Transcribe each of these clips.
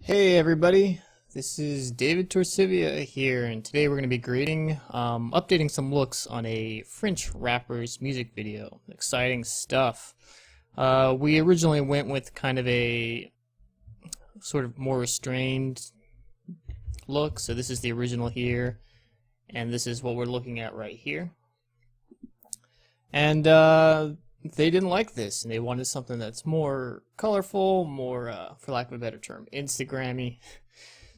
Hey everybody, this is David Torsivia here, and today we're going to be updating some looks on a French rapper's music video. Exciting stuff. We originally went with kind of a sort of more restrained look, so this is the original here, and this is what we're looking at right here. And they didn't like this, and they wanted something that's more colorful, more, for lack of a better term, Instagrammy.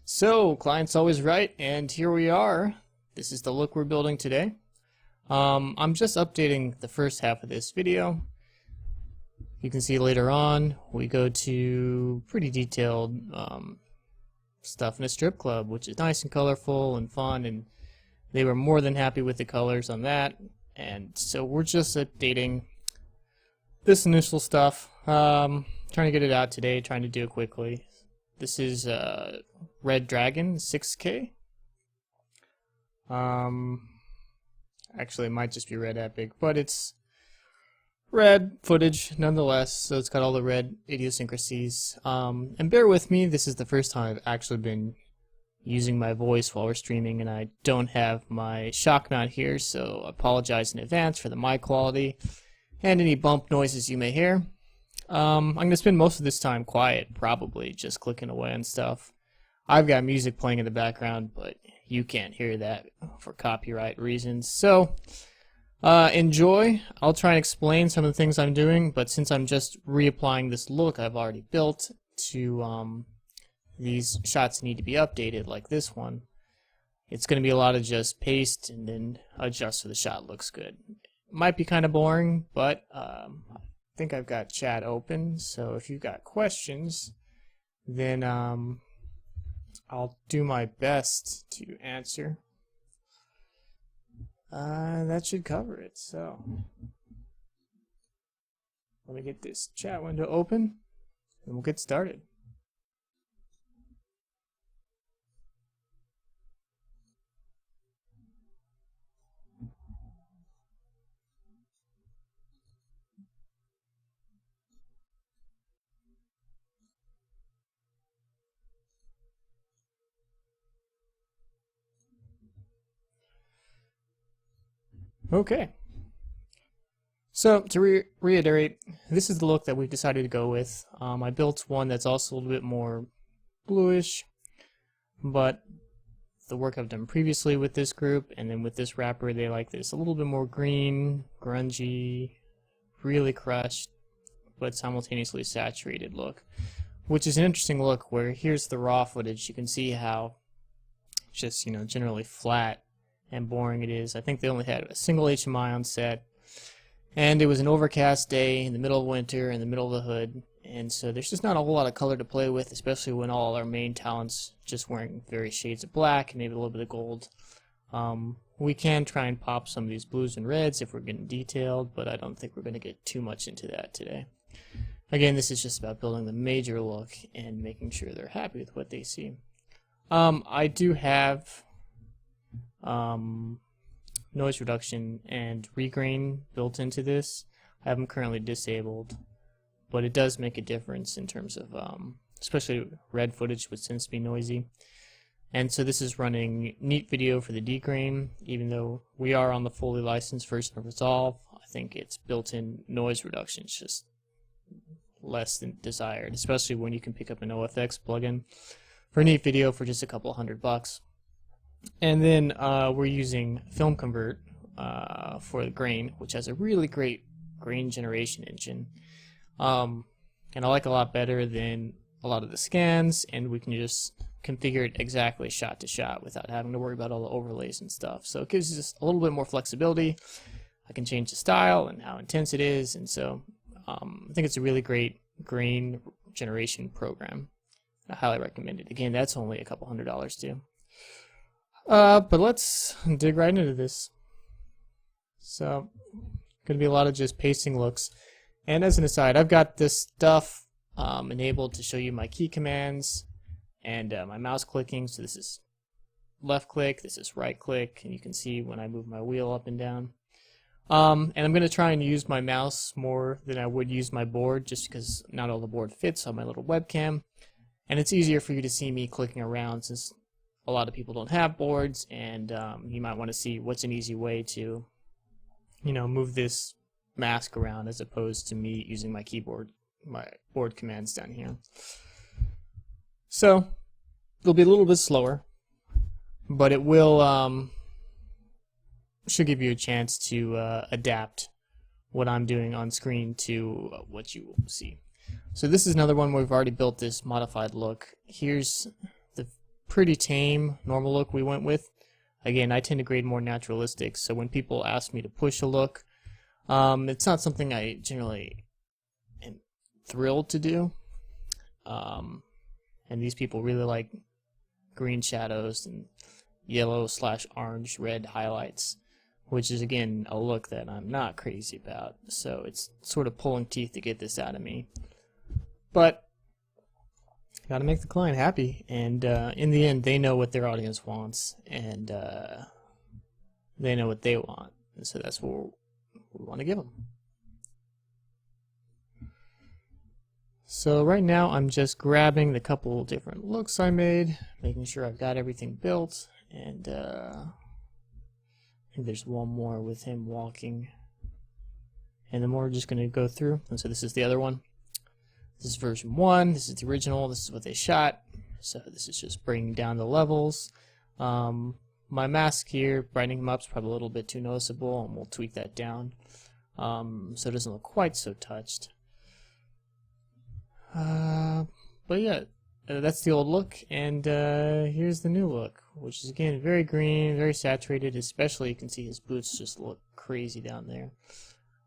So, client's always right, and here we are. This is the look we're building today. I'm just updating the first half of this video. You can see later on, we go to pretty detailed stuff in a strip club, which is nice and colorful and fun, and they were more than happy with the colors on that. And so we're just updating this initial stuff, trying to get it out today, trying to do it quickly. This is Red Dragon 6K. Actually, it might just be Red Epic, but it's red footage nonetheless, so it's got all the red idiosyncrasies. And bear with me, this is the first time I've actually been using my voice while we're streaming, and I don't have my shock mount here, so I apologize in advance for the mic quality and any bump noises you may hear. I'm going to spend most of this time quiet, probably, just clicking away on stuff. I've got music playing in the background, but you can't hear that for copyright reasons. So, enjoy. I'll try and explain some of the things I'm doing, but since I'm just reapplying this look I've already built to these shots need to be updated, like this one, it's going to be a lot of just paste and then adjust so the shot looks good. Might be kind of boring, but I think I've got chat open, so if you've got questions, then I'll do my best to answer. That should cover it, so let me get this chat window open and we'll get started. Okay, so to reiterate, this is the look that we've decided to go with. I built one that's also a little bit more bluish, but the work I've done previously with this group and then with this rapper, they like this a little bit more green, grungy, really crushed, but simultaneously saturated look, which is an interesting look where here's the raw footage. You can see how just, generally flat and boring it is. I think they only had a single HMI on set, and it was an overcast day in the middle of winter in the middle of the hood, and so there's just not a whole lot of color to play with, especially when all our main talents just wearing various shades of black and maybe a little bit of gold. We can try and pop some of these blues and reds if we're getting detailed, but I don't think we're going to get too much into that today. Again, this is just about building the major look and making sure they're happy with what they see. I do have noise reduction and regrain built into this. I have them currently disabled, but it does make a difference in terms of especially red footage, which tends to be noisy. And so this is running neat video for the degrain, even though we are on the fully licensed version of Resolve. I think its built-in noise reduction is just less than desired, especially when you can pick up an OFX plugin for neat video for just a couple $100. And then we're using Film Convert for the grain, which has a really great grain generation engine. And I like a lot better than a lot of the scans, and we can just configure it exactly shot to shot without having to worry about all the overlays and stuff. So it gives us a little bit more flexibility. I can change the style and how intense it is, and so I think it's a really great grain generation program. I highly recommend it. Again, that's only a couple $100 too. But let's dig right into this. So, going to be a lot of just pasting looks. And as an aside, I've got this stuff enabled to show you my key commands and my mouse clicking. So this is left click, this is right click, and you can see when I move my wheel up and down. And I'm going to try and use my mouse more than I would use my board, just because not all the board fits on my little webcam. And it's easier for you to see me clicking around since a lot of people don't have boards, and you might want to see what's an easy way to, you know, move this mask around as opposed to me using my keyboard, my board commands down here. So it'll be a little bit slower, but it will should give you a chance to adapt what I'm doing on screen to what you will see. So this is another one where we've already built this modified look. Here's the pretty tame normal look we went with. Again, I tend to grade more naturalistic, so when people ask me to push a look, it's not something I generally am thrilled to do. And these people really like green shadows and yellow/orange red highlights, which is again a look that I'm not crazy about. So it's sort of pulling teeth to get this out of me. But gotta make the client happy, and in the end they know what their audience wants, and they know what they want, and so that's what we want to give them. So right now I'm just grabbing the couple different looks I made, making sure I've got everything built, and I think there's one more with him walking, and then we're just going to go through. And so this is the other one. This is version 1, this is the original, this is what they shot. So this is just bringing down the levels. My mask here, brightening them up is probably a little bit too noticeable, and we'll tweak that down so it doesn't look quite so touched. But yeah, that's the old look, and here's the new look, which is again very green, very saturated, especially you can see his boots just look crazy down there.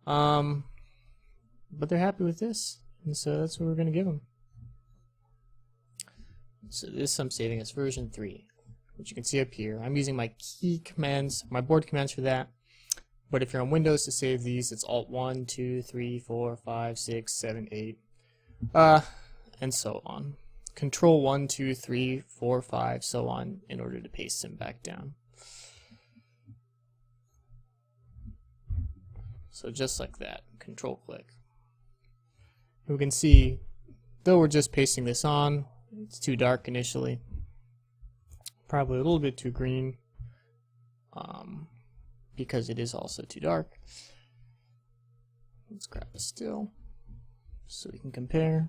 But they're happy with this. And so that's what we're going to give them. So this I'm saving as version 3, which you can see up here. I'm using my key commands, my board commands for that. But if you're on Windows to save these, it's Alt 1, 2, 3, 4, 5, 6, 7, 8, and so on. Control 1, 2, 3, 4, 5, so on, in order to paste them back down. So just like that, Control click. We can see, though we're just pasting this on, it's too dark initially. Probably a little bit too green, because it is also too dark. Let's grab a still so we can compare.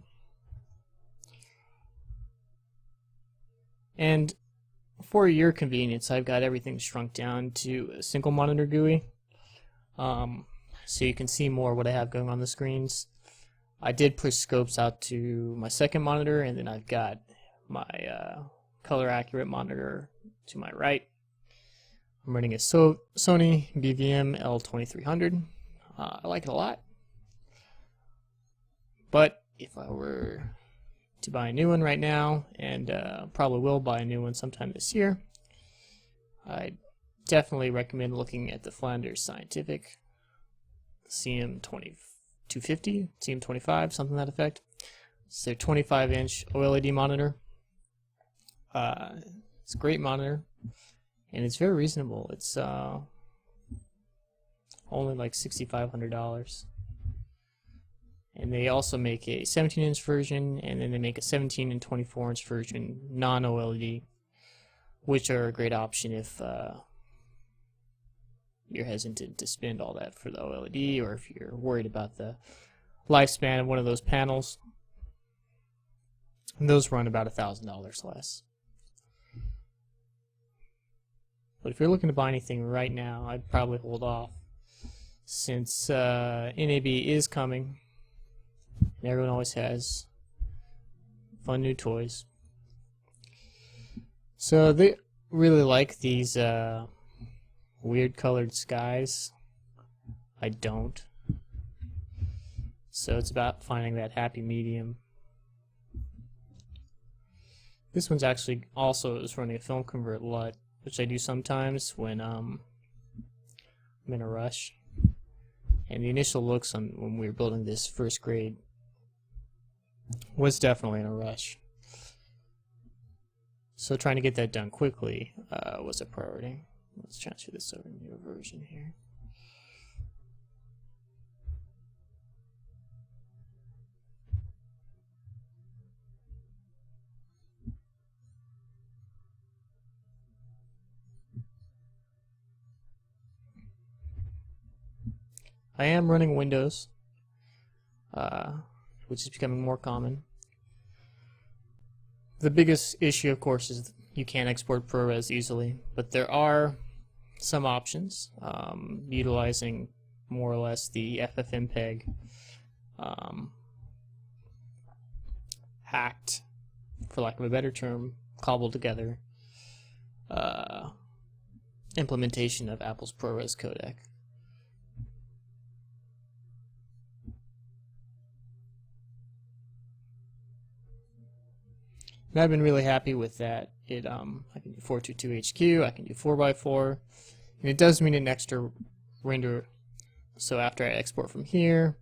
And for your convenience, I've got everything shrunk down to a single monitor GUI, so you can see more what I have going on the screens. I did push scopes out to my second monitor, and then I've got my color accurate monitor to my right. I'm running a Sony BVM L2300. I like it a lot. But if I were to buy a new one right now, and probably will buy a new one sometime this year, I definitely recommend looking at the Flanders Scientific CM250, CM25, something to that effect. It's their 25-inch OLED monitor. It's a great monitor, and it's very reasonable. It's only like $6,500. And they also make a 17-inch version, and then they make a 17 and 24-inch version, non-OLED, which are a great option if you're hesitant to spend all that for the OLED, or if you're worried about the lifespan of one of those panels. And those run about $1,000 less. But if you're looking to buy anything right now, I'd probably hold off, since NAB is coming, and everyone always has fun new toys. So they really like these weird colored skies. I don't. So it's about finding that happy medium. This one's actually also is running a film convert LUT, which I do sometimes when I'm in a rush. And the initial looks on when we were building this first grade was definitely in a rush. So trying to get that done quickly was a priority. Let's transfer this over to a version here. I am running Windows, which is becoming more common. The biggest issue, of course, is you can't export ProRes easily, but there are some options utilizing more or less the FFmpeg hacked, for lack of a better term, cobbled together implementation of Apple's ProRes codec. And I've been really happy with that. I can do 422HQ, I can do 4x4, and it does mean an extra render. So after I export from here,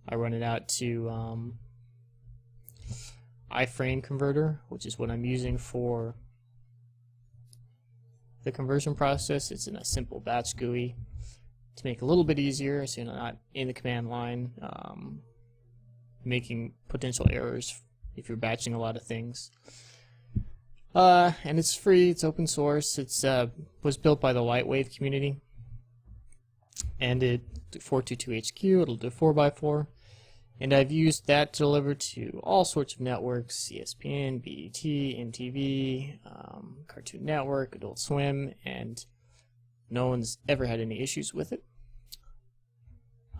I run it out to Iframe Converter, which is what I'm using for the conversion process. It's in a simple batch GUI to make it a little bit easier, so you're not in the command line making potential errors if you're batching a lot of things. And it's free, it's open source, it's was built by the Lightwave community, and it 422HQ, it'll do 4x4, and I've used that to deliver to all sorts of networks: ESPN, BET, MTV, Cartoon Network, Adult Swim, and no one's ever had any issues with it.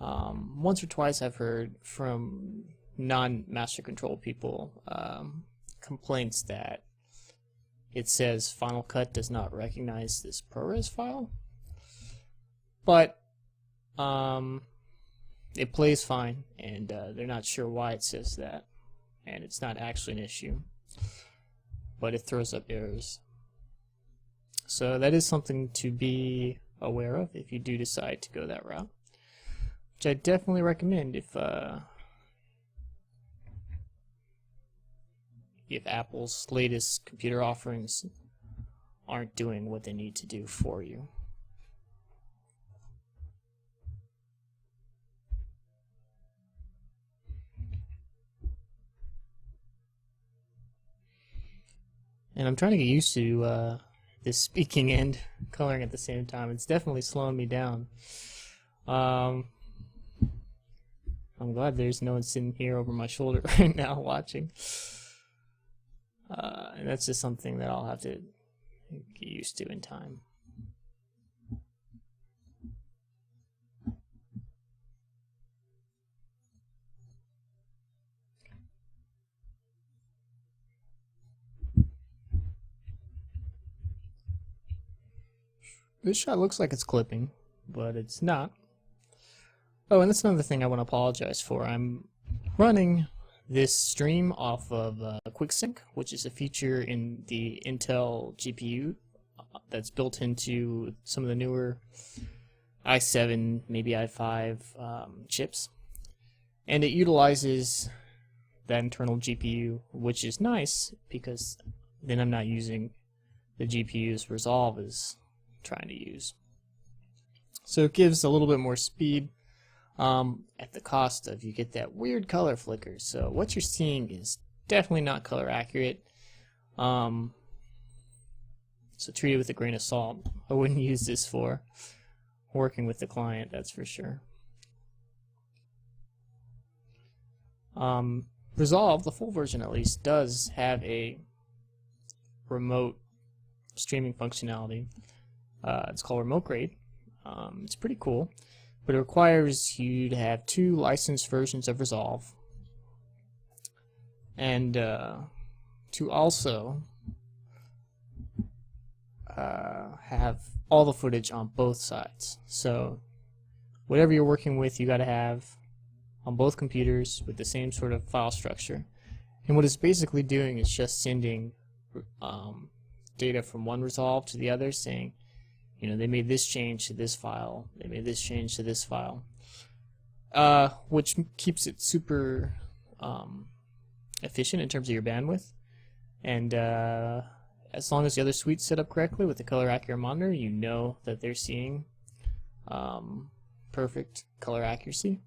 Once or twice I've heard from non-master control people complaints that it says Final Cut does not recognize this ProRes file, but it plays fine, and they're not sure why it says that, and it's not actually an issue, but it throws up errors. So that is something to be aware of if you do decide to go that route, which I definitely recommend if Apple's latest computer offerings aren't doing what they need to do for you. And I'm trying to get used to this speaking and coloring at the same time. It's definitely slowing me down. I'm glad there's no one sitting here over my shoulder right now watching. And that's just something that I'll have to get used to in time. This shot looks like it's clipping, but it's not. Oh, and that's another thing I want to apologize for. I'm running this stream off of QuickSync, which is a feature in the Intel GPU that's built into some of the newer i7, maybe i5 chips. And it utilizes that internal GPU, which is nice because then I'm not using the GPU's resolve is trying to use. So it gives a little bit more speed at the cost of you get that weird color flicker. So what you're seeing is definitely not color accurate. So treat it with a grain of salt. I wouldn't use this for working with the client, that's for sure. Resolve, the full version at least, does have a remote streaming functionality. It's called Remote Grade. It's pretty cool, but it requires you to have 2 licensed versions of Resolve, and to also have all the footage on both sides. So whatever you're working with, you got to have on both computers with the same sort of file structure. And what it's basically doing is just sending data from one Resolve to the other, saying, you know, they made this change to this file, they made this change to this file, which keeps it super efficient in terms of your bandwidth. And as long as the other suite's set up correctly with the color accurate monitor, you know that they're seeing perfect color accuracy.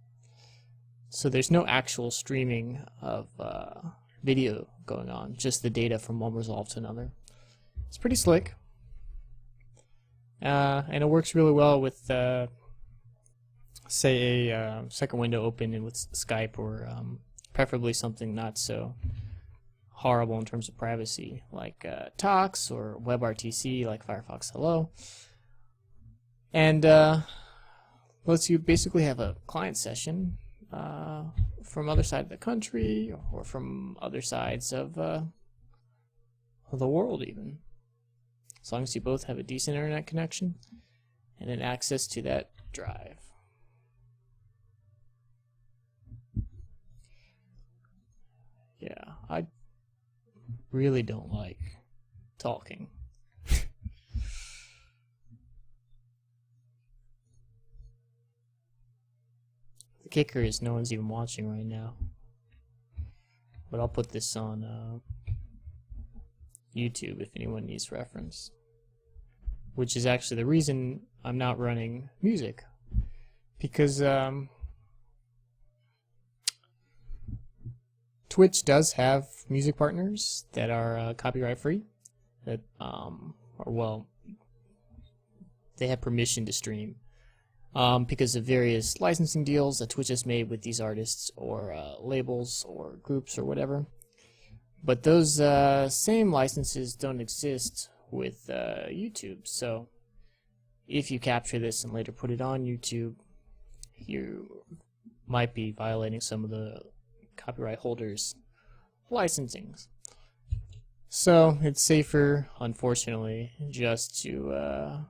So there's no actual streaming of video going on, just the data from one Resolve to another. It's pretty slick. And it works really well with say a second window open in with Skype, or preferably something not so horrible in terms of privacy, like Talks or WebRTC, like Firefox Hello, and lets you basically have a client session from other side of the country or from other sides of the world, even, as long as you both have a decent internet connection and then access to that drive. Yeah, I really don't like talking. The kicker is no one's even watching right now. But I'll put this on YouTube if anyone needs reference. Which is actually the reason I'm not running music. Because Twitch does have music partners that are copyright free. That they have permission to stream. Because of various licensing deals that Twitch has made with these artists or labels or groups or whatever. But those same licenses don't exist with YouTube. So if you capture this and later put it on YouTube, you might be violating some of the copyright holders' licensings. So it's safer, unfortunately, just to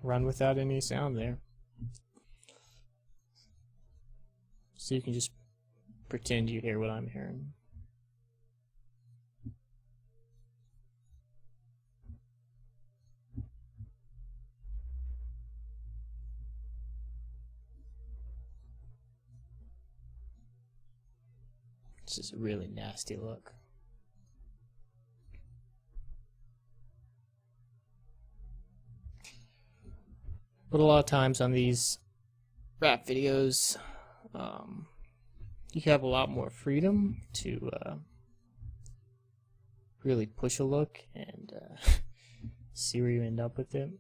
run without any sound there. So you can just pretend you hear what I'm hearing. This is a really nasty look. But a lot of times on these rap videos, you have a lot more freedom to really push a look and see where you end up with it.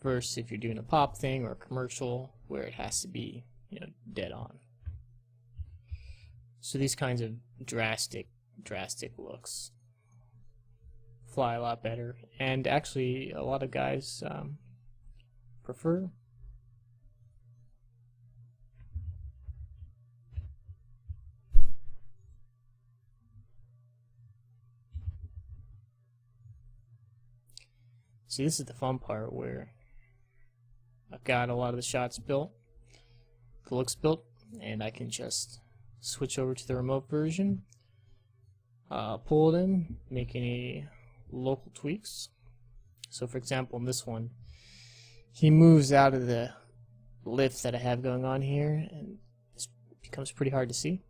Versus if you're doing a pop thing or a commercial where it has to be, dead on. So these kinds of drastic looks fly a lot better, and actually a lot of guys prefer. See, this is the fun part where I've got a lot of the shots built, the looks built, and I can just switch over to the remote version, pull it in, make any local tweaks. So for example, in this one, he moves out of the lift that I have going on here, and it becomes pretty hard to see.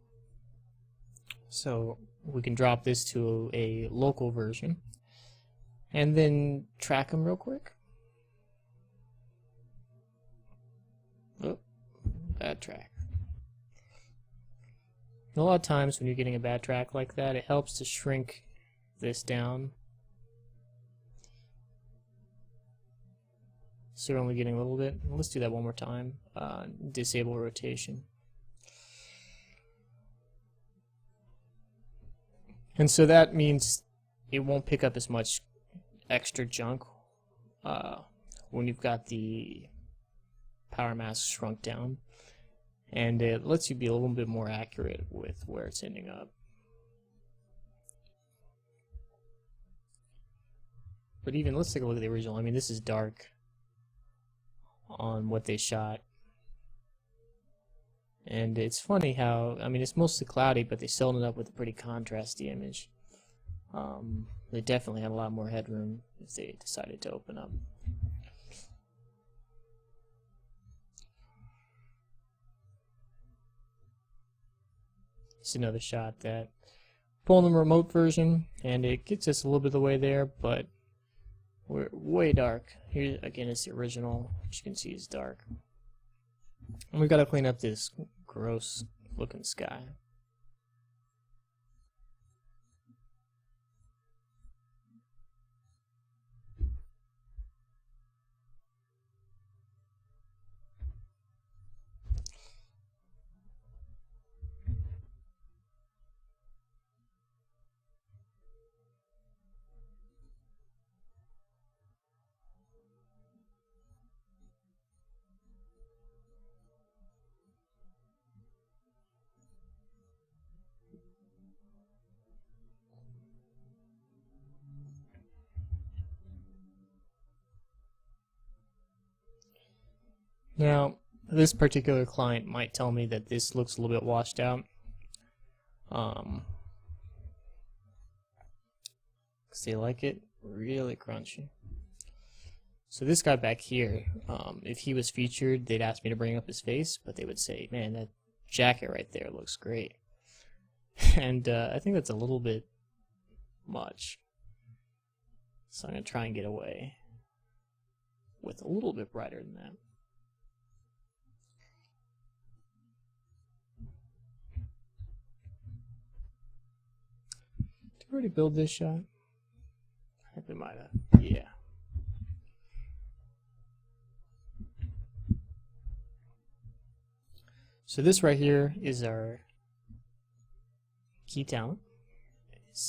So we can drop this to a local version, and then track him real quick. Oh, bad track. A lot of times when you're getting a bad track like that, it helps to shrink this down. So you're only getting a little bit. Let's do that one more time. Disable rotation. And so that means it won't pick up as much extra junk when you've got the power mask shrunk down, and it lets you be a little bit more accurate with where it's ending up. But even, let's take a look at the original. I mean, this is dark on what they shot, and it's funny how, I mean, it's mostly cloudy, but they still ended up with a pretty contrasty image. They definitely had a lot more headroom if they decided to open up. It's another shot that pulling the remote version, and it gets us a little bit of the way there, but we're way dark. Here again is the original, which you can see is dark. And we've got to clean up this gross looking sky. Now, this particular client might tell me that this looks a little bit washed out. Because they like it really crunchy. So this guy back here, if he was featured, they'd ask me to bring up his face, but they would say, man, that jacket right there looks great. And I think that's a little bit much. So I'm going to try and get away with a little bit brighter than that. Did we already build this shot? I think we might have. Yeah. So this right here is our key talent.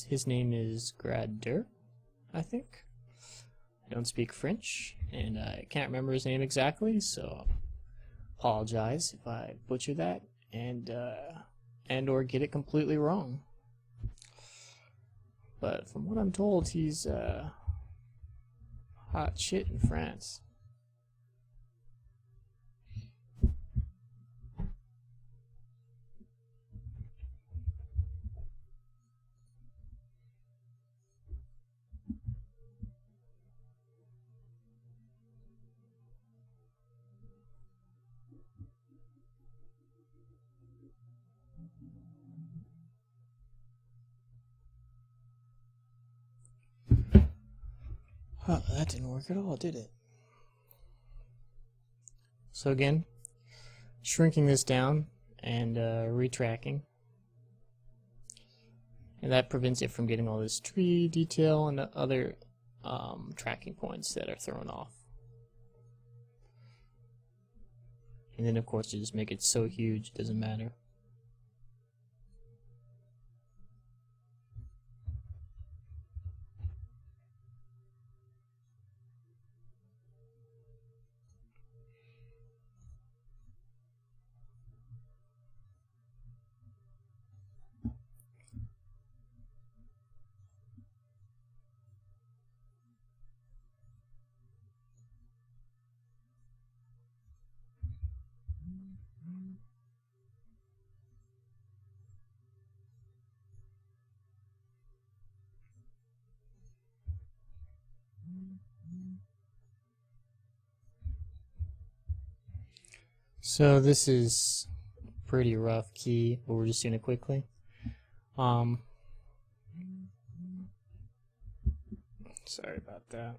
His name is Grader, I think. I don't speak French, and I can't remember his name exactly, so apologize if I butcher that and or get it completely wrong. But from what I'm told, he's hot shit in France. Huh, that didn't work at all, did it? So again, shrinking this down and retracking. And that prevents it from getting all this tree detail and other tracking points that are thrown off. And then of course you just make it so huge it doesn't matter. So this is pretty rough key, but we're just doing it quickly. Sorry about that.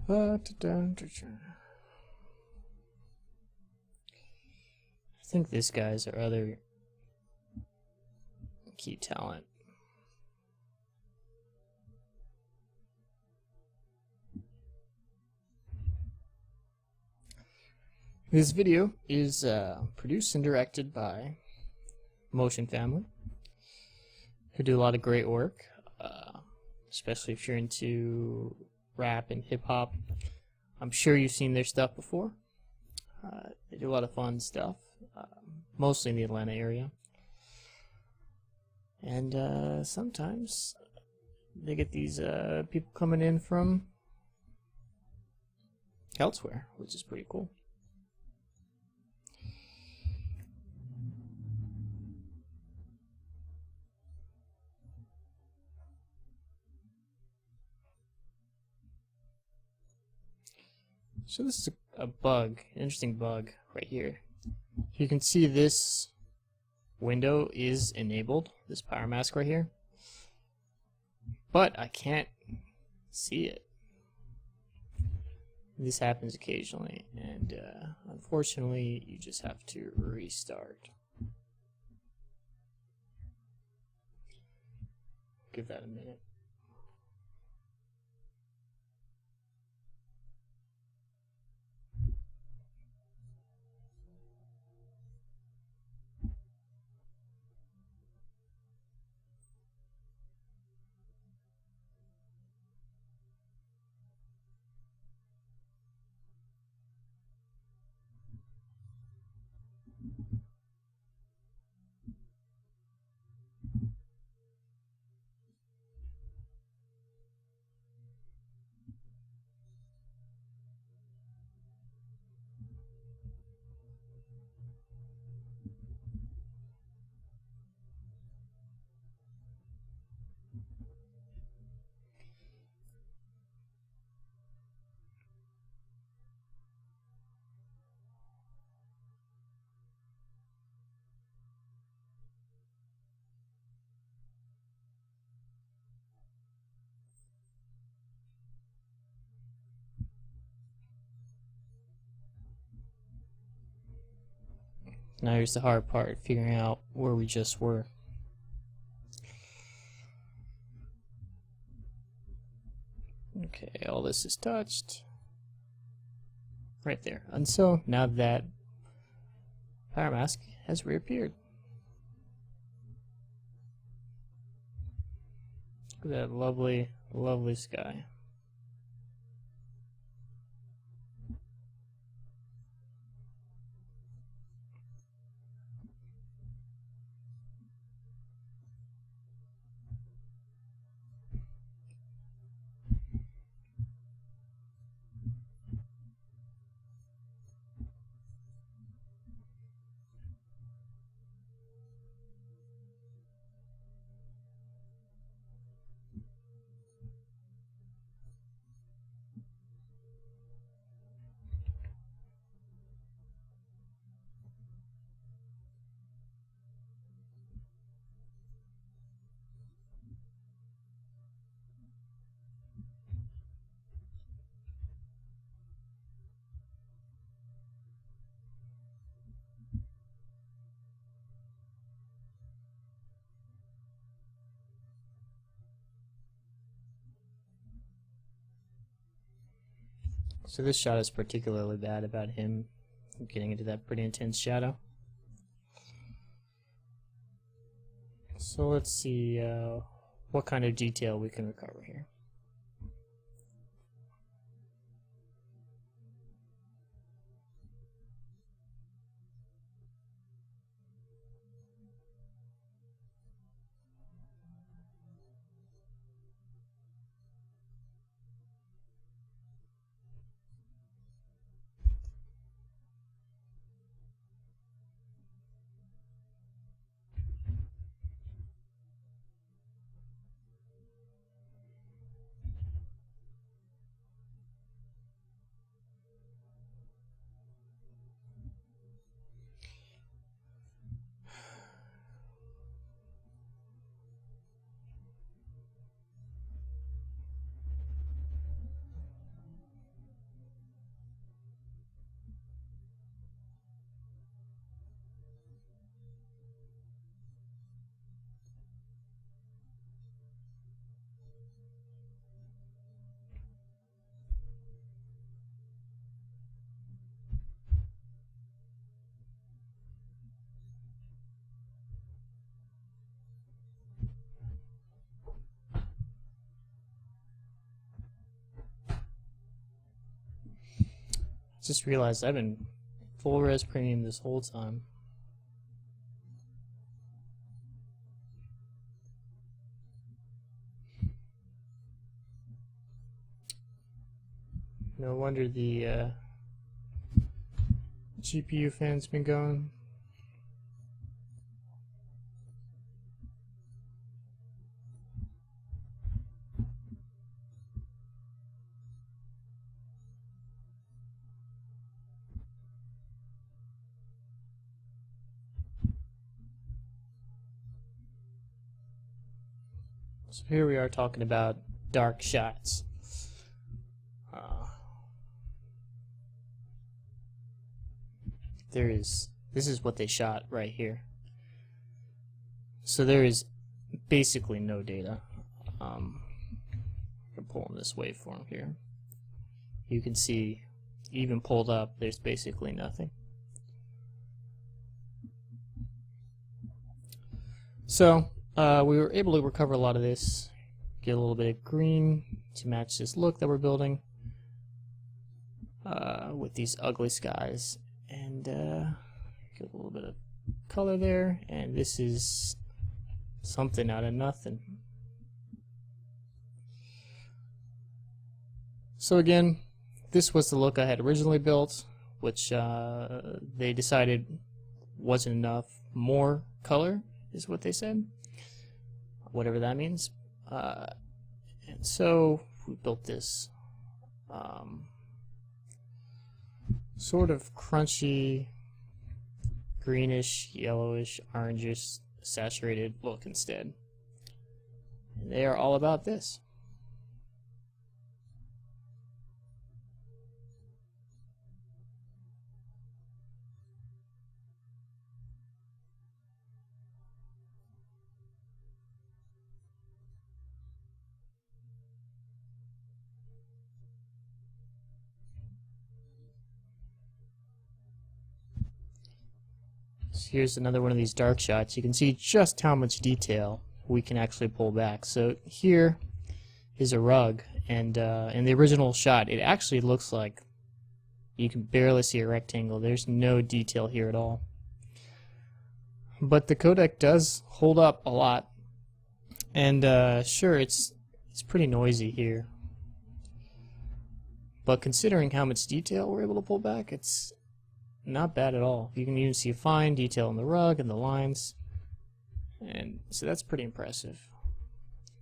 I think this guy's our other key talent. This video is produced and directed by Motion Family, who do a lot of great work, especially if you're into rap and hip-hop. I'm sure you've seen their stuff before. They do a lot of fun stuff, mostly in the Atlanta area. And sometimes they get these people coming in from elsewhere, which is pretty cool. So this is a bug, an interesting bug right here. You can see this window is enabled, this power mask right here. but I can't see it. This happens occasionally, and unfortunately you just have to restart. Give that a minute. Now here's the hard part, figuring out where we just were. Okay, all this is touched. Right there. And so now that power mask has reappeared. Look at that lovely, lovely sky. So this shot is particularly bad about him getting into that pretty intense shadow. So let's see what kind of detail we can recover here. Just realized I've been full res premium this whole time. No wonder the GPU fan's been going. So here we are talking about dark shots. This is what they shot right here. So there is basically no data. I'm pulling this waveform here. You can see, even pulled up, there's basically nothing. So we were able to recover a lot of this, get a little bit of green to match this look that we're building with these ugly skies, and get a little bit of color there, and this is something out of nothing. So again, this was the look I had originally built, which they decided wasn't enough. More color is what they said, whatever that means. And so we built this sort of crunchy, greenish, yellowish, orangish, saturated look instead. And they are all about this. So here's another one of these dark shots. You can see just how much detail we can actually pull back. So here is a rug, and in the original shot it actually looks like you can barely see a rectangle. There's no detail here at all. But the codec does hold up a lot, and sure, it's pretty noisy here. But considering how much detail we're able to pull back, it's not bad at all. You can even see fine detail in the rug and the lines, and so that's pretty impressive.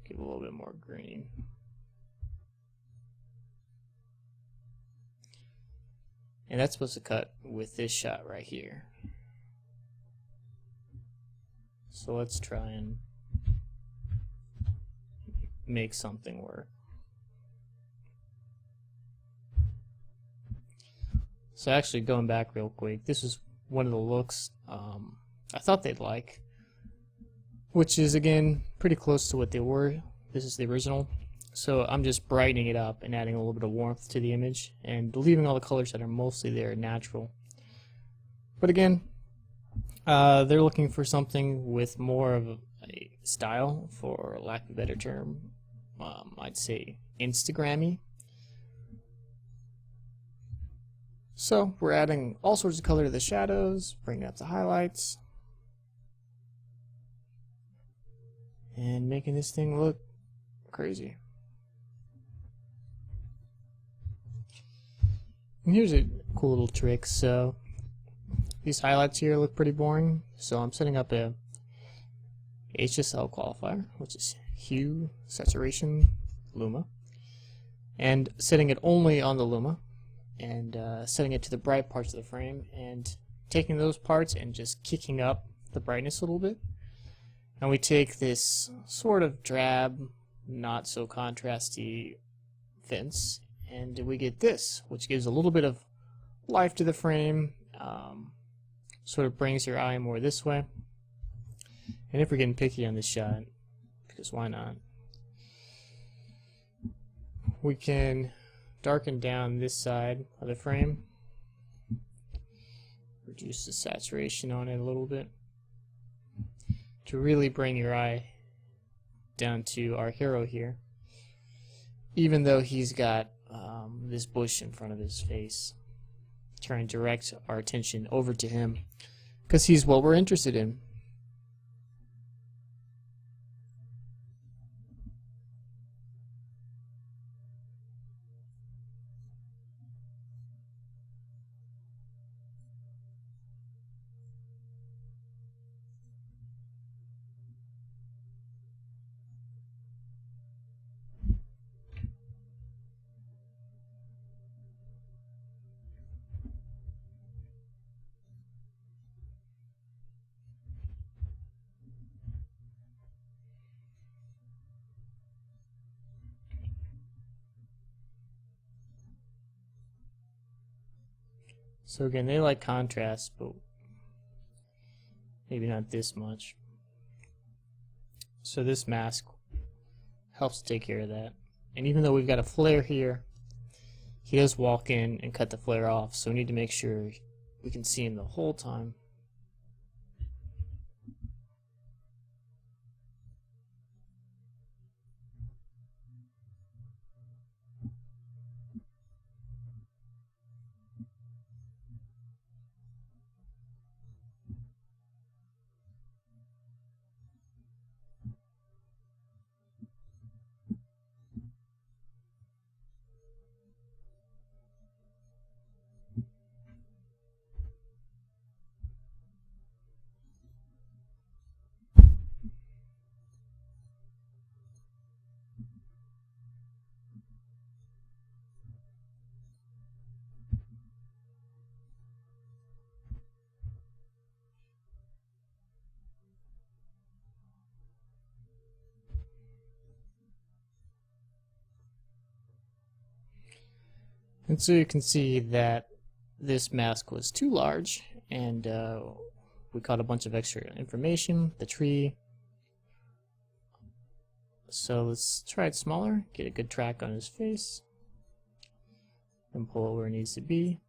Give a little bit more green. And that's supposed to cut with this shot right here. So let's try and make something work. So actually, going back real quick, this is one of the looks I thought they'd like, which is again pretty close to what they were. This is the original. So I'm just brightening it up and adding a little bit of warmth to the image and leaving all the colors that are mostly there natural. But again, they're looking for something with more of a style, for lack of a better term. I'd say Instagrammy. So we're adding all sorts of color to the shadows, bringing up the highlights, and making this thing look crazy. And here's a cool little trick. So these highlights here look pretty boring, so I'm setting up a Hsl Qualifier, which is hue, saturation, luma, and setting it only on the luma, and setting it to the bright parts of the frame, and taking those parts and just kicking up the brightness a little bit. And we take this sort of drab, not so contrasty fence, and we get this, which gives a little bit of life to the frame, sort of brings your eye more this way. And if we're getting picky on this shot, because why not, we can darken down this side of the frame, reduce the saturation on it a little bit, to really bring your eye down to our hero here, even though he's got this bush in front of his face. Try and direct our attention over to him, because he's what we're interested in. So again, they like contrast, but maybe not this much. So this mask helps take care of that. And even though we've got a flare here, he does walk in and cut the flare off, so we need to make sure we can see him the whole time. And so you can see that this mask was too large, and we caught a bunch of extra information, the tree. So let's try it smaller, get a good track on his face, and pull it where it needs to be.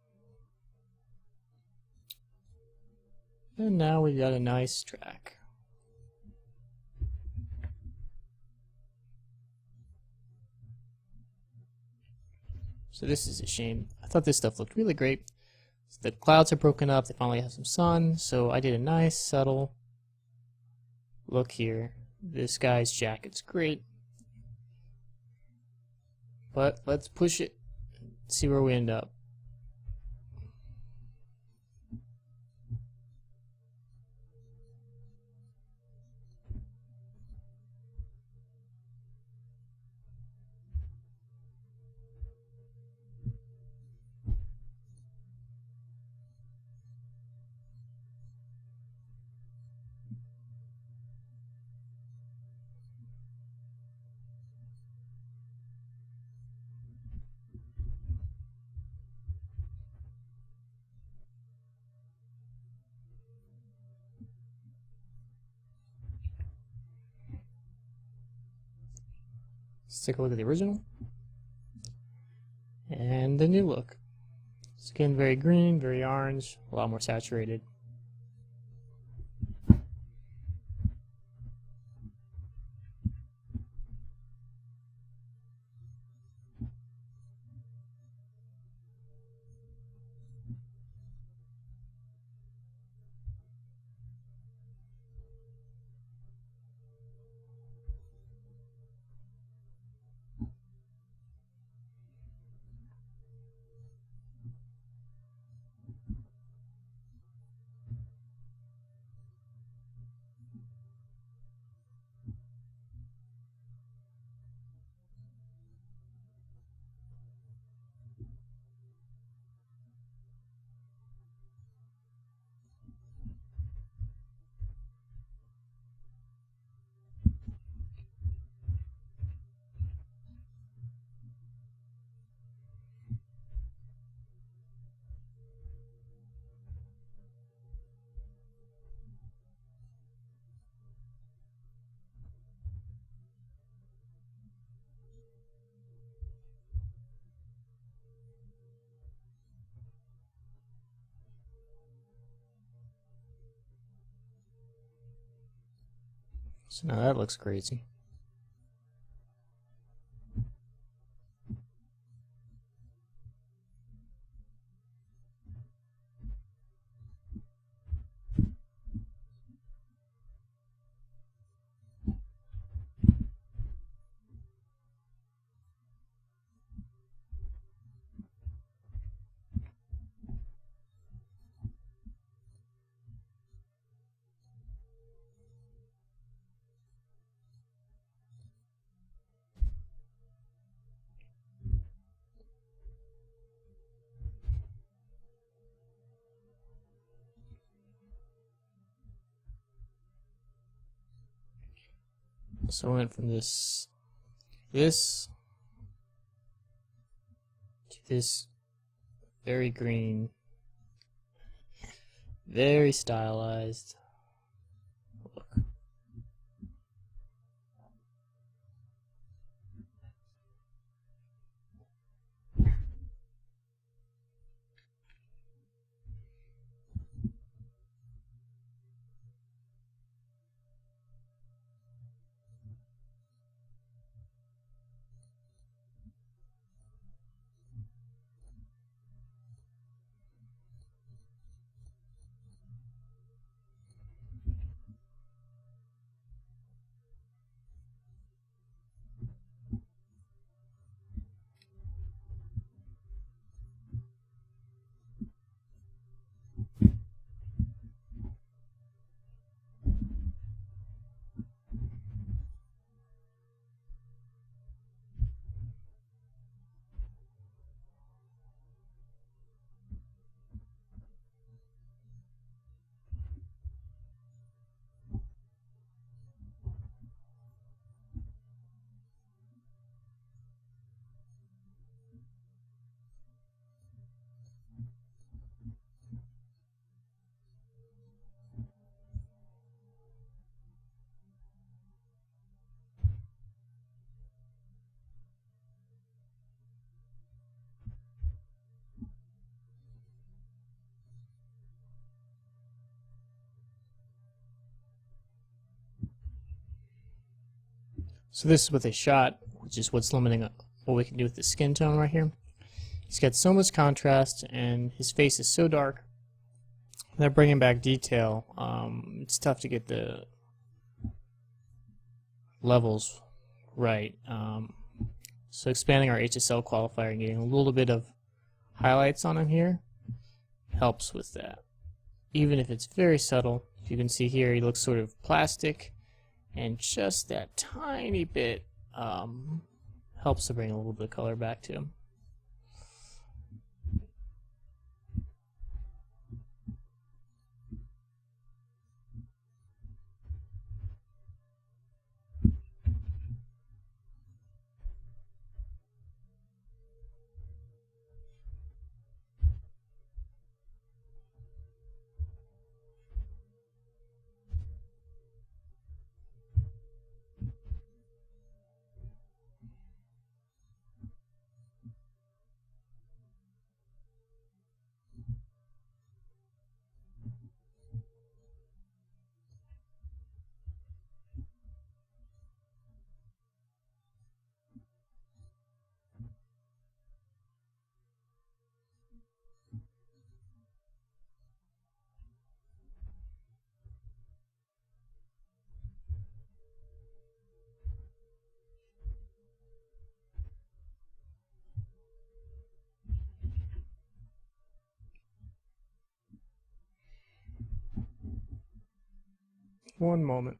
And now we got a nice track. So this is a shame. I thought this stuff looked really great. So the clouds are broken up, they finally have some sun, so I did a nice subtle look here. This guy's jacket's great. But let's push it, see where we end up. Let's take a look at the original and the new look. Skin very green, very orange, a lot more saturated. So now that looks crazy. So I went from this to this very green Very stylized. Look. So this is with a shot, which is what's limiting what we can do with the skin tone right here. He's got so much contrast, and his face is so dark that bringing back detail, it's tough to get the levels right. So expanding our Hsl qualifier and getting a little bit of highlights on him here helps with that. Even if it's very subtle, if you can see here, he looks sort of plastic, and just that tiny bit helps to bring a little bit of color back to him. One moment.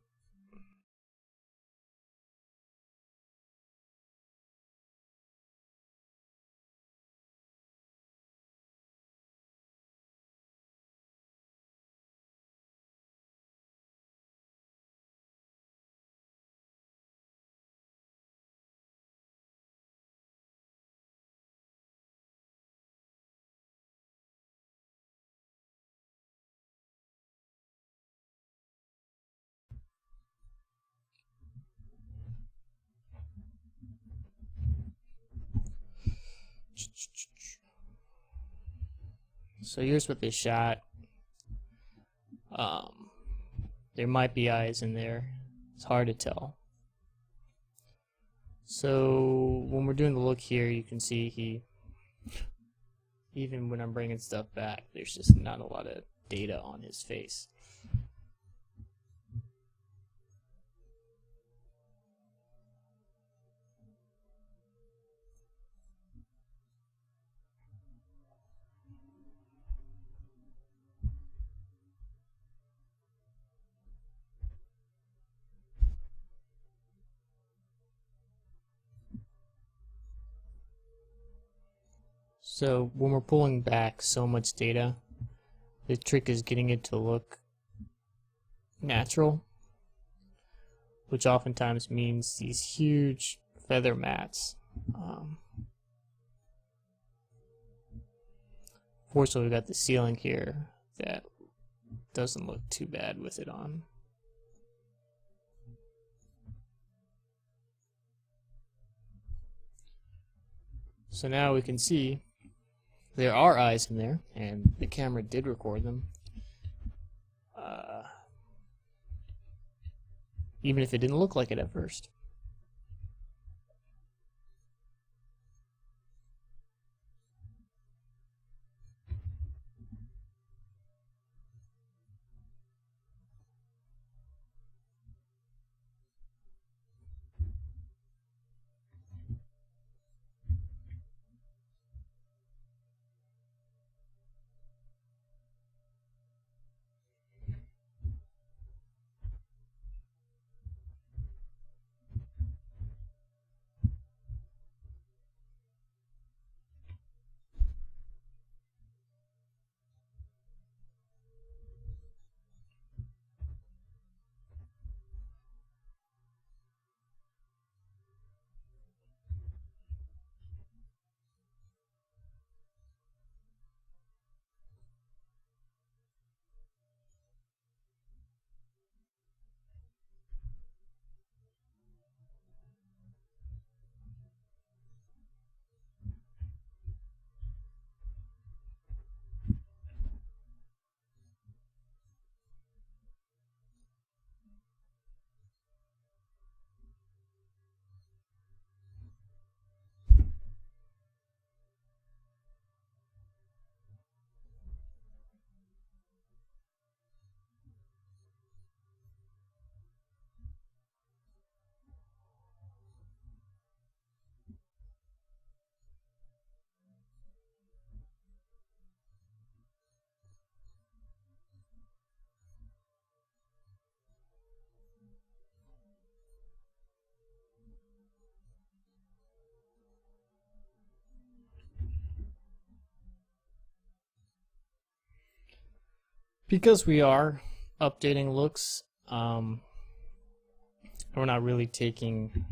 So here's what they shot. There might be eyes in there. It's hard to tell. So when we're doing the look here, you can see even when I'm bringing stuff back, there's just not a lot of data on his face. So when we're pulling back so much data, the trick is getting it to look natural, which oftentimes means these huge feather mats. Fortunately, we've got the ceiling here that doesn't look too bad with it on. So now we can see there are eyes in there, and the camera did record them. Even if it didn't look like it at first. Because we are updating looks, we're not really taking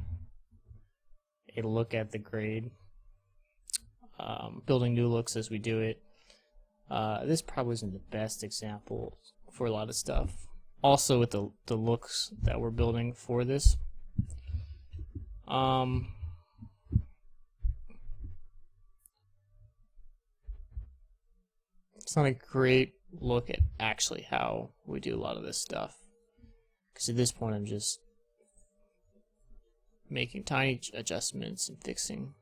a look at the grade, building new looks as we do it. This probably isn't the best example for a lot of stuff. Also with the looks that we're building for this. It's not a great look at actually how we do a lot of this stuff, because at this point I'm just making tiny adjustments and fixing.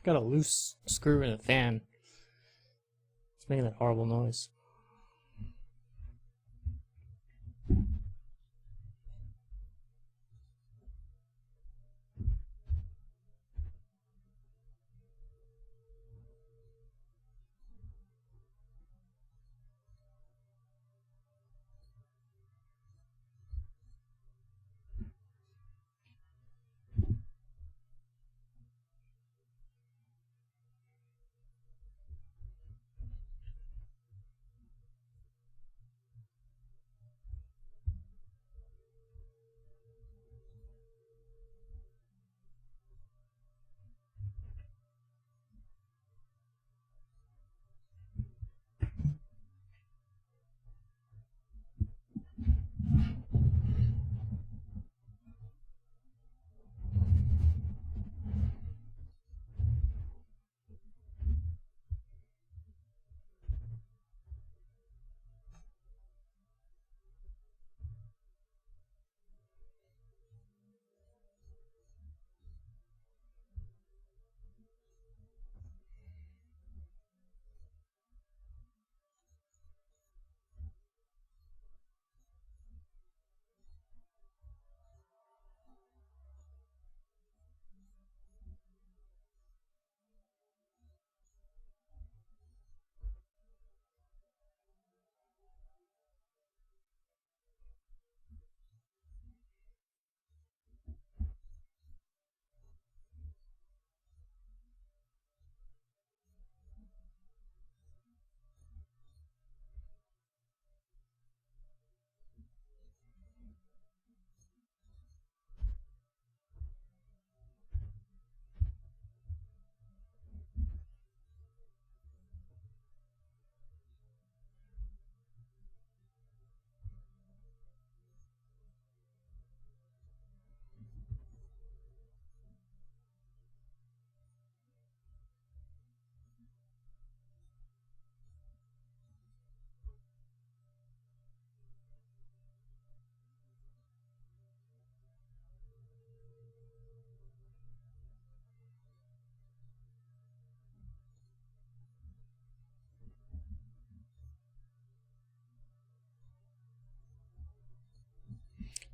got a loose screw in the fan. It's making that horrible noise.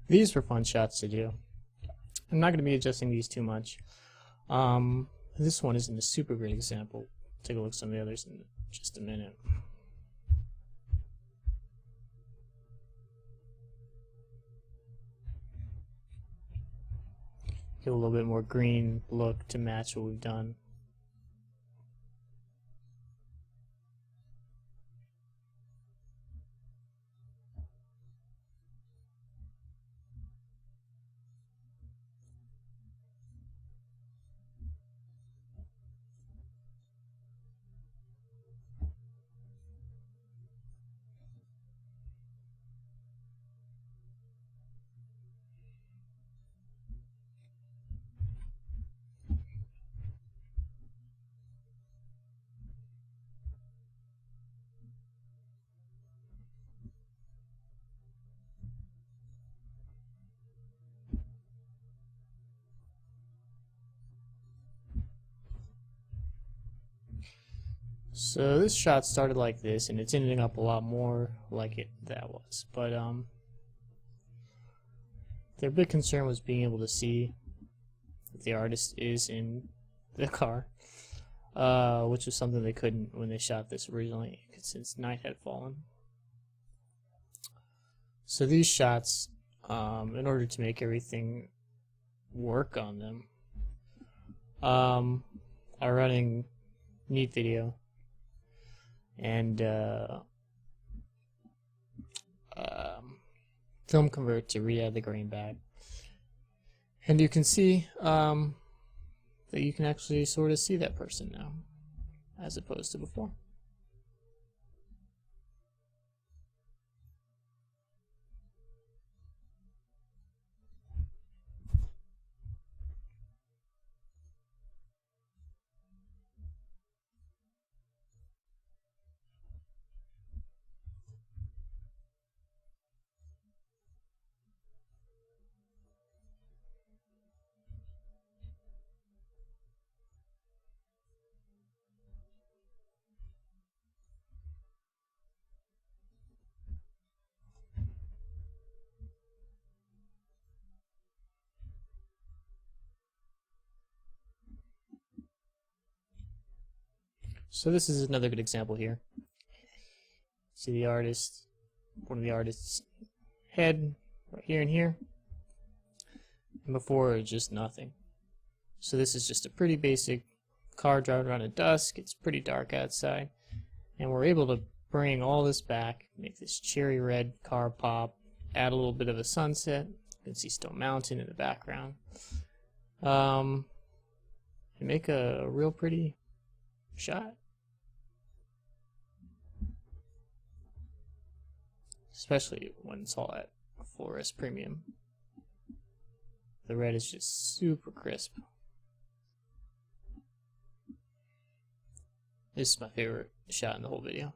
These were fun shots to do. I'm not going to be adjusting these too much. This one isn't a super great example. Take a look at some of the others in just a minute. Get a little bit more green look to match what we've done. So this shot started like this, and it's ending up a lot more like that was. But their big concern was being able to see if the artist is in the car, which was something they couldn't when they shot this originally, since night had fallen. So these shots, in order to make everything work on them, are running Neat Video and Film Convert to re-add the grain back. And you can see that you can actually sort of see that person now, as opposed to before. So this is another good example here. See the artist, one of the artist's head right here and here, and before it was just nothing. So this is just a pretty basic car driving around at dusk. It's pretty dark outside, and we're able to bring all this back, make this cherry red car pop, add a little bit of a sunset. You can see Stone Mountain in the background, and make a real pretty shot. Especially when it's all at full res premium. The red is just super crisp. This is my favorite shot in the whole video.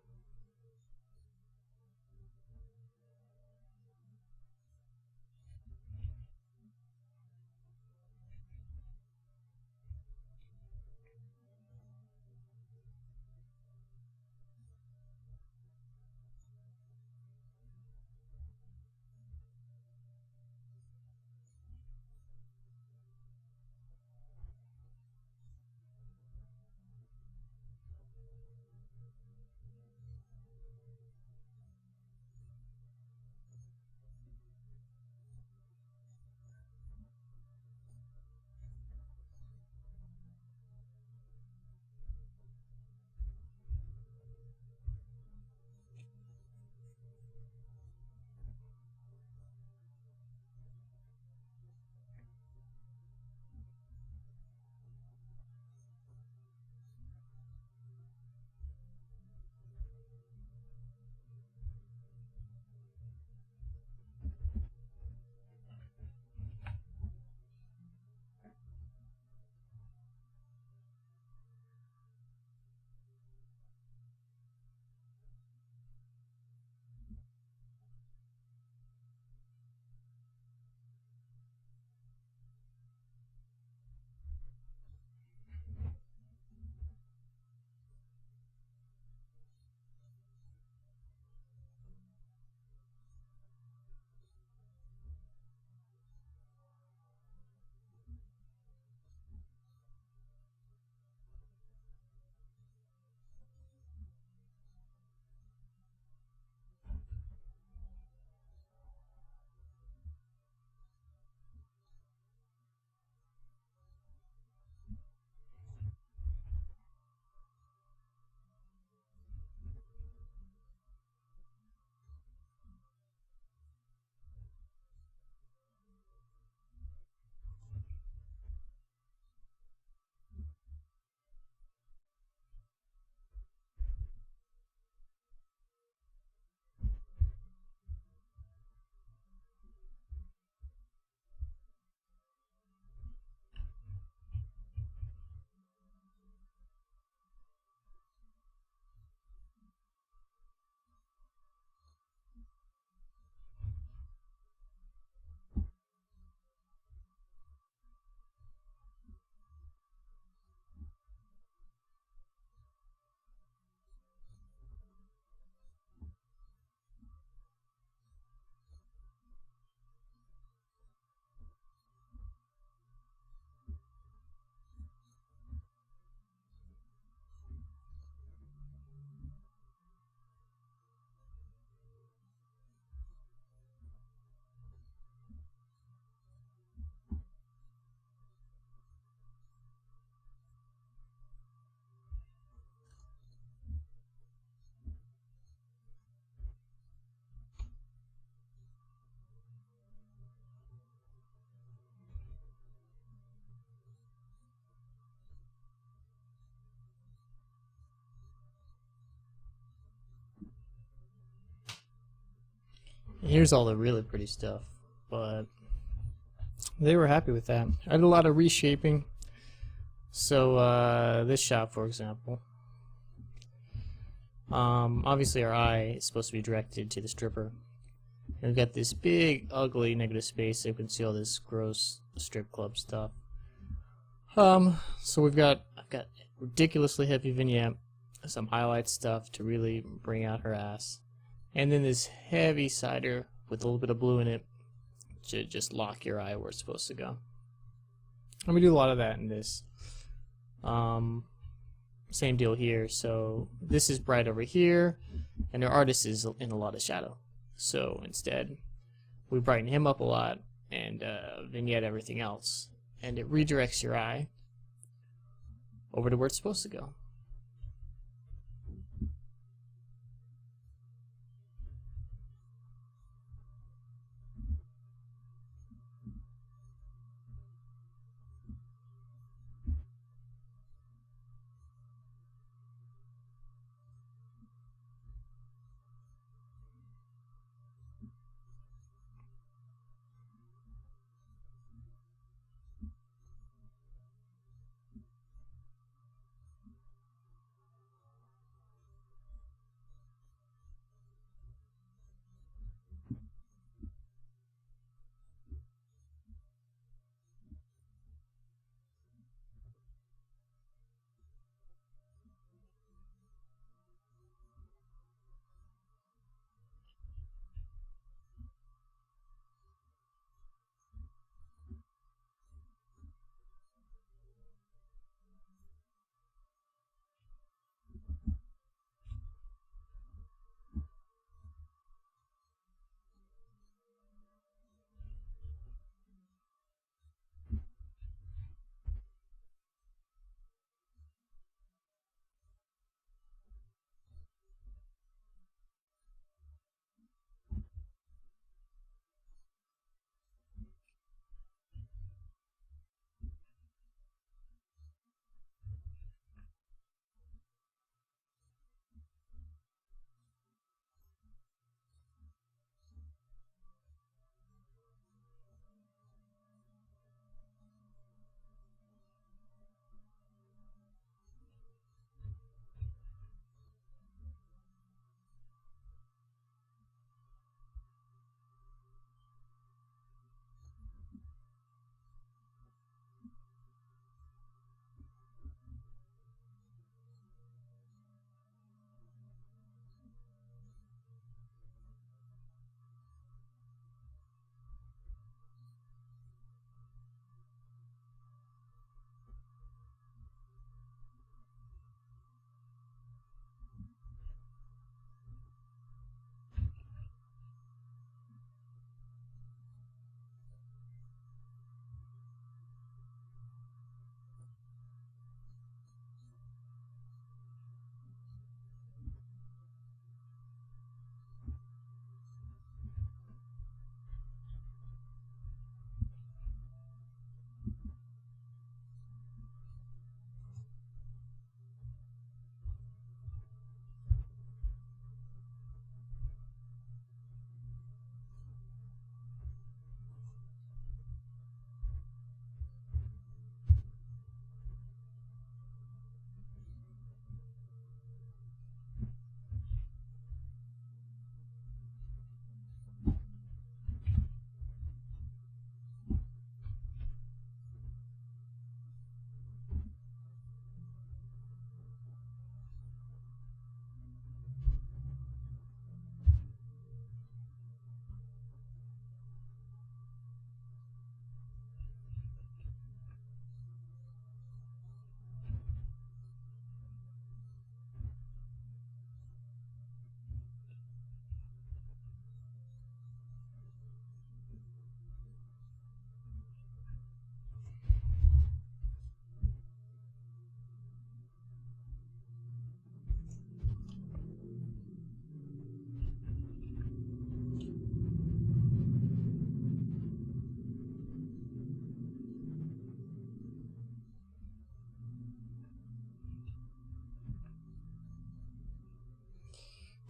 Here's all the really pretty stuff, but they were happy with that. I did a lot of reshaping. So this shot, for example, obviously our eye is supposed to be directed to the stripper. And we've got this big, ugly negative space so you can see all this gross strip club stuff. So I've got ridiculously heavy vignette, some highlight stuff to really bring out her ass. And then this heavy cider with a little bit of blue in it to just lock your eye where it's supposed to go. And we do a lot of that in this. same deal here. So this is bright over here, and our artist is in a lot of shadow. So instead, we brighten him up a lot and vignette everything else, and it redirects your eye over to where it's supposed to go.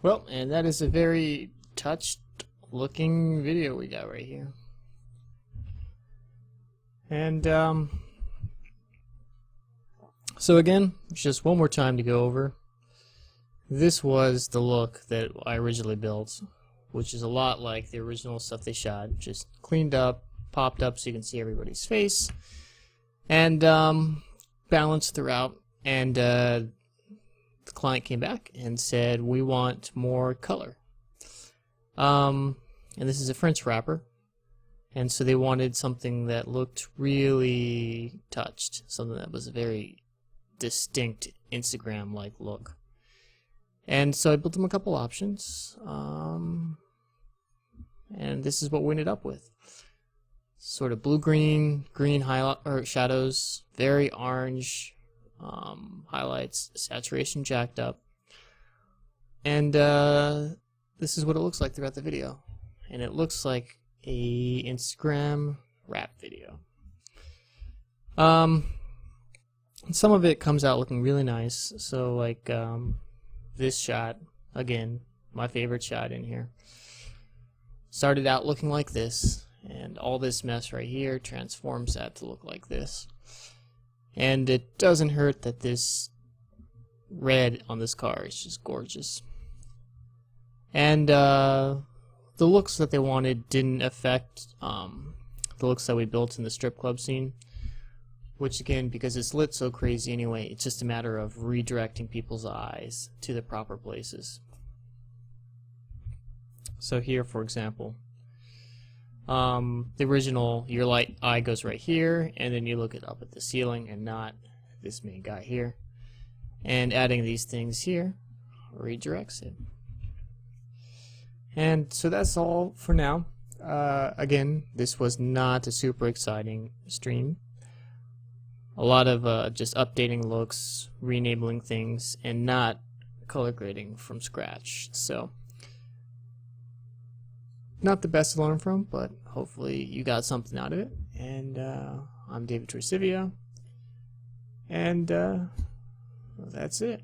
Well, and that is a very touched looking video we got right here. And so again, just one more time to go over. This was the look that I originally built, which is a lot like the original stuff they shot, just cleaned up, popped up so you can see everybody's face, and balanced throughout. And the client came back and said, we want more color. And this is a French wrapper, and so they wanted something that looked really touched, something that was very distinct Instagram-like look. And so I built them a couple options, and this is what we ended up with. Sort of blue-green, green highlight or shadows, very orange highlights, saturation jacked up, and this is what it looks like throughout the video. And it looks like a Instagram rap video. Some of it comes out looking really nice. So like this shot, again, my favorite shot in here, started out looking like this, and all this mess right here transforms that to look like this. And it doesn't hurt that this red on this car is just gorgeous. And the looks that they wanted didn't affect the looks that we built in the strip club scene, which again, because it's lit so crazy anyway, it's just a matter of redirecting people's eyes to the proper places. So here, for example, the original, your light eye goes right here, and then you look it up at the ceiling and not this main guy here. And adding these things here redirects it. And so that's all for now. Again, this was not a super exciting stream. A lot of just updating looks, re-enabling things, and not color grading from scratch. So, not the best to learn from, but hopefully you got something out of it. And I'm David Tricivia, and that's it.